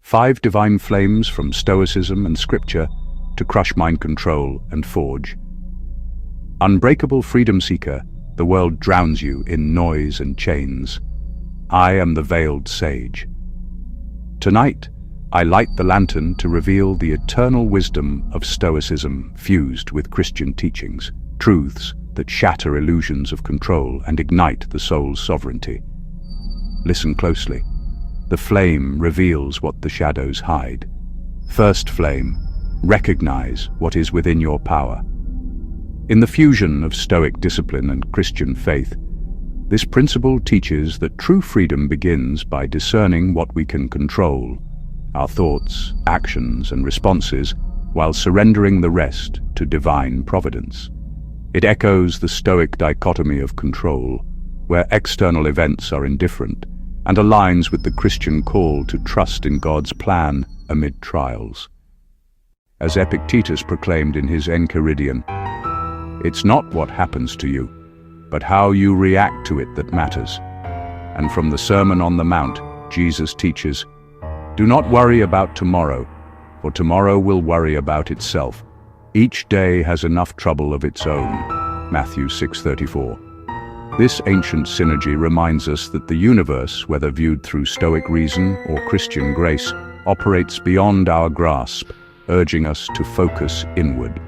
5 divine flames from Stoicism and Scripture to crush mind control and forge. Unbreakable freedom seeker, the world drowns you in noise and chains. I am the veiled sage. Tonight, I light the lantern to reveal the eternal wisdom of Stoicism fused with Christian teachings, truths that shatter illusions of control and ignite the soul's sovereignty. Listen closely. The flame reveals what the shadows hide. First flame, recognize what is within your power. In the fusion of Stoic discipline and Christian faith, this principle teaches that true freedom begins by discerning what we can control, our thoughts, actions, and responses, while surrendering the rest to divine providence. It echoes the Stoic dichotomy of control, where external events are indifferent, and aligns with the Christian call to trust in God's plan amid trials. As Epictetus proclaimed in his Enchiridion, "It's not what happens to you, but how you react to it that matters." And from the Sermon on the Mount, Jesus teaches, "Do not worry about tomorrow, for tomorrow will worry about itself. Each day has enough trouble of its own." Matthew 6:34. This ancient synergy reminds us that the universe, whether viewed through Stoic reason or Christian grace, operates beyond our grasp, urging us to focus inward.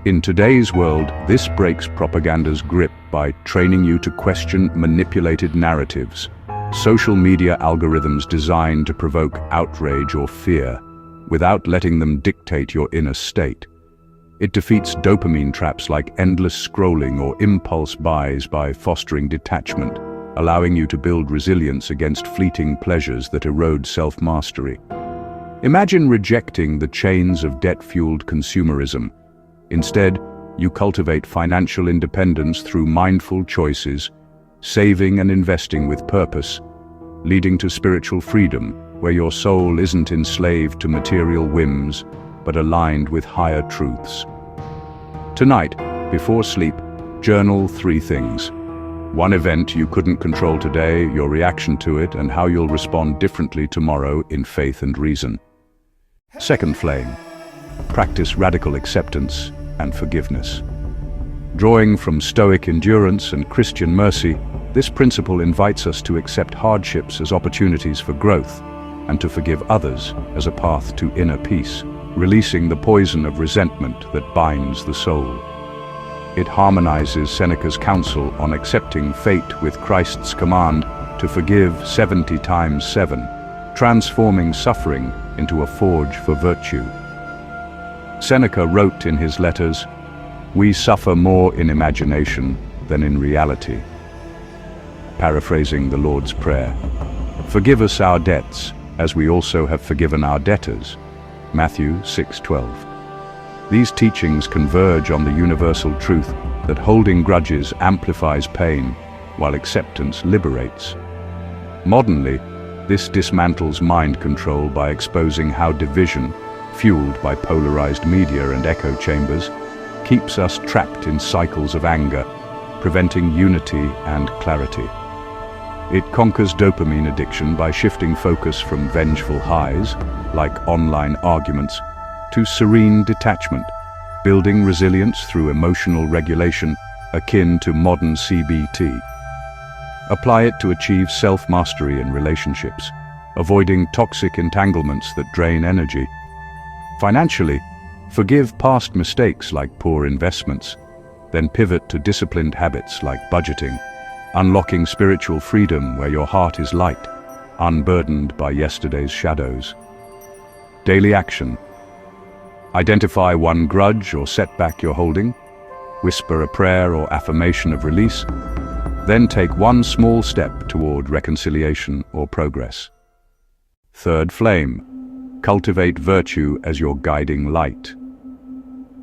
In today's world, this breaks propaganda's grip by training you to question manipulated narratives, social media algorithms designed to provoke outrage or fear, without letting them dictate your inner state. It defeats dopamine traps like endless scrolling or impulse buys by fostering detachment, allowing you to build resilience against fleeting pleasures that erode self-mastery. Imagine rejecting the chains of debt-fueled consumerism. Instead, you cultivate financial independence through mindful choices, saving and investing with purpose, leading to spiritual freedom, where your soul isn't enslaved to material whims, but aligned with higher truths. Tonight, before sleep, journal 3 things. 1 event you couldn't control today, your reaction to it, and how you'll respond differently tomorrow in faith and reason. Second flame, practice radical acceptance and forgiveness. Drawing from Stoic endurance and Christian mercy, this principle invites us to accept hardships as opportunities for growth, and to forgive others as a path to inner peace, releasing the poison of resentment that binds the soul. It harmonizes Seneca's counsel on accepting fate with Christ's command to forgive 70 times 7, transforming suffering into a forge for virtue. Seneca wrote in his letters, "We suffer more in imagination than in reality." Paraphrasing the Lord's Prayer, "Forgive us our debts, as we also have forgiven our debtors." Matthew 6:12. These teachings converge on the universal truth that holding grudges amplifies pain, while acceptance liberates. Modernly, this dismantles mind control by exposing how division, fueled by polarized media and echo chambers, keeps us trapped in cycles of anger, preventing unity and clarity. It conquers dopamine addiction by shifting focus from vengeful highs, like online arguments, to serene detachment, building resilience through emotional regulation akin to modern CBT. Apply it to achieve self-mastery in relationships, avoiding toxic entanglements that drain energy. Financially, forgive past mistakes like poor investments, then pivot to disciplined habits like budgeting, unlocking spiritual freedom where your heart is light, unburdened by yesterday's shadows. Daily action. Identify one grudge or setback you're holding, whisper a prayer or affirmation of release, then take one small step toward reconciliation or progress. Third flame. Cultivate virtue as your guiding light.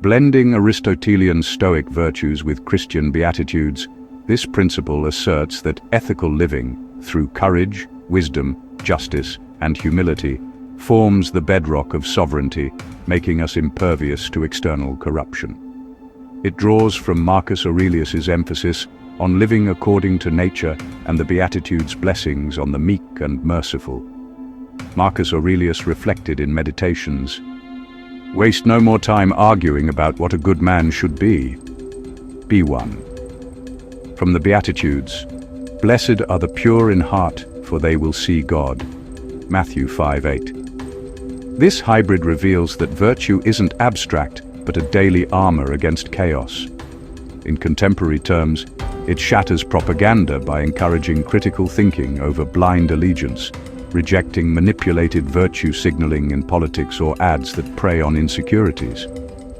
Blending Aristotelian Stoic virtues with Christian beatitudes, this principle asserts that ethical living, through courage, wisdom, justice, and humility, forms the bedrock of sovereignty, making us impervious to external corruption. It draws from Marcus Aurelius's emphasis on living according to nature and the Beatitudes' blessings on the meek and merciful. Marcus Aurelius reflected in Meditations, "Waste no more time arguing about what a good man should be. Be one." From the Beatitudes, "Blessed are the pure in heart, for they will see God." Matthew 5:8. This hybrid reveals that virtue isn't abstract, but a daily armor against chaos. In contemporary terms, it shatters propaganda by encouraging critical thinking over blind allegiance, rejecting manipulated virtue signaling in politics or ads that prey on insecurities.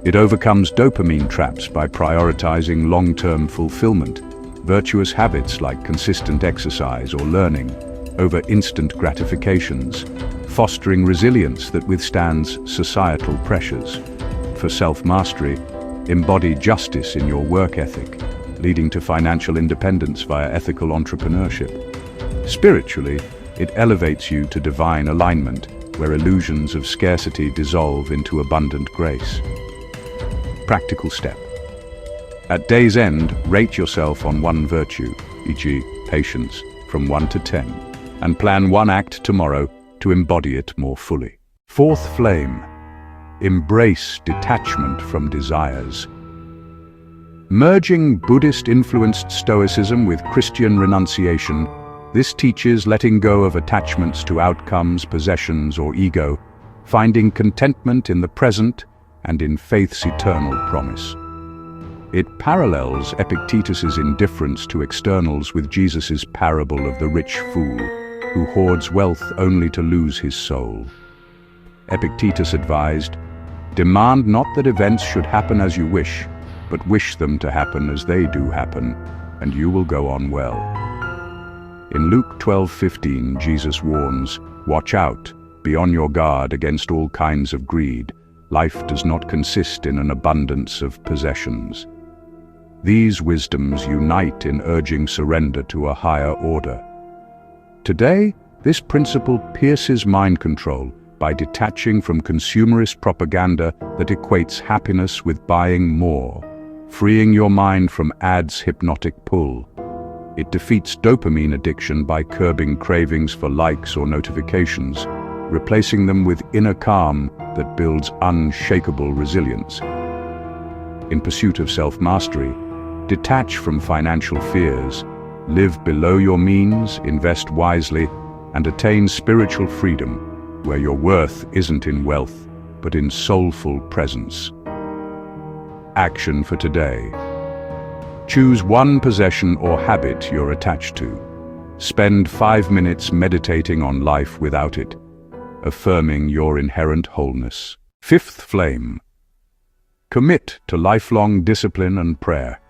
It overcomes dopamine traps by prioritizing long-term fulfillment, virtuous habits like consistent exercise or learning, over instant gratifications, fostering resilience that withstands societal pressures. For self-mastery, embody justice in your work ethic, leading to financial independence via ethical entrepreneurship. Spiritually, it elevates you to divine alignment, where illusions of scarcity dissolve into abundant grace. Practical step. At day's end, rate yourself on one virtue, e.g., patience, from 1 to 10, and plan one act tomorrow to embody it more fully. Fourth flame. Embrace detachment from desires. Merging Buddhist-influenced Stoicism with Christian renunciation, this teaches letting go of attachments to outcomes, possessions, or ego, finding contentment in the present and in faith's eternal promise. It parallels Epictetus's indifference to externals with Jesus's parable of the rich fool, who hoards wealth only to lose his soul. Epictetus advised, "Demand not that events should happen as you wish, but wish them to happen as they do happen, and you will go on well." In Luke 12:15, Jesus warns, "Watch out, be on your guard against all kinds of greed. Life does not consist in an abundance of possessions." These wisdoms unite in urging surrender to a higher order. Today, this principle pierces mind control by detaching from consumerist propaganda that equates happiness with buying more, freeing your mind from ads' hypnotic pull. It defeats dopamine addiction by curbing cravings for likes or notifications, replacing them with inner calm that builds unshakable resilience. In pursuit of self-mastery, detach from financial fears, live below your means, invest wisely, and attain spiritual freedom, where your worth isn't in wealth, but in soulful presence. Action for today. Choose one possession or habit you're attached to. Spend 5 minutes meditating on life without it, affirming your inherent wholeness. Fifth flame. Commit to lifelong discipline and prayer.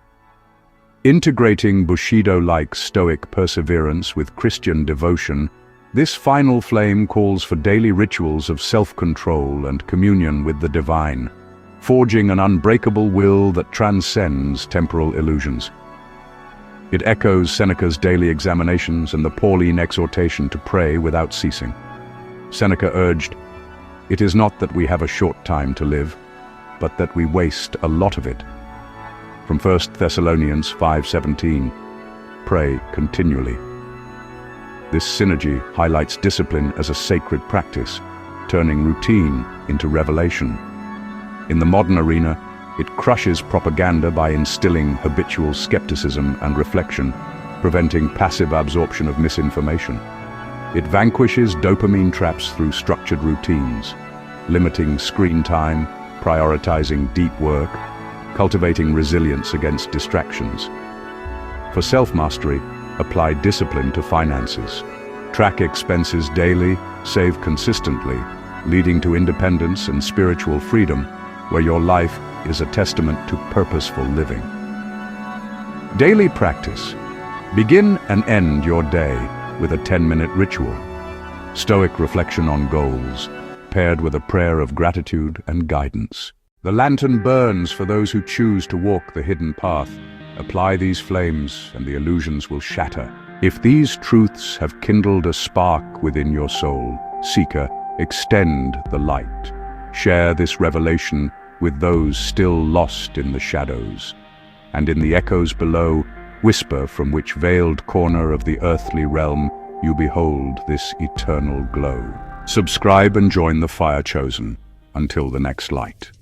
Integrating Bushidō-like Stoic perseverance with Christian devotion, this final flame calls for daily rituals of self-control and communion with the divine, forging an unbreakable will that transcends temporal illusions. It echoes Seneca's daily examinations and the Pauline exhortation to pray without ceasing. Seneca urged, "It is not that we have a short time to live, but that we waste a lot of it." From 1 Thessalonians 5:17, pray continually. This synergy highlights discipline as a sacred practice, turning routine into revelation. In the modern arena, it crushes propaganda by instilling habitual skepticism and reflection, preventing passive absorption of misinformation. It vanquishes dopamine traps through structured routines, limiting screen time, prioritizing deep work, cultivating resilience against distractions. For self-mastery, apply discipline to finances. Track expenses daily, save consistently, leading to independence and spiritual freedom, where your life is a testament to purposeful living. Daily practice. Begin and end your day with a 10-minute ritual. Stoic reflection on goals, paired with a prayer of gratitude and guidance. The lantern burns for those who choose to walk the hidden path. Apply these flames and the illusions will shatter. If these truths have kindled a spark within your soul, seeker, extend the light. Share this revelation with those still lost in the shadows. And in the echoes below, whisper from which veiled corner of the earthly realm you behold this eternal glow. Subscribe and join the fire chosen. Until the next light.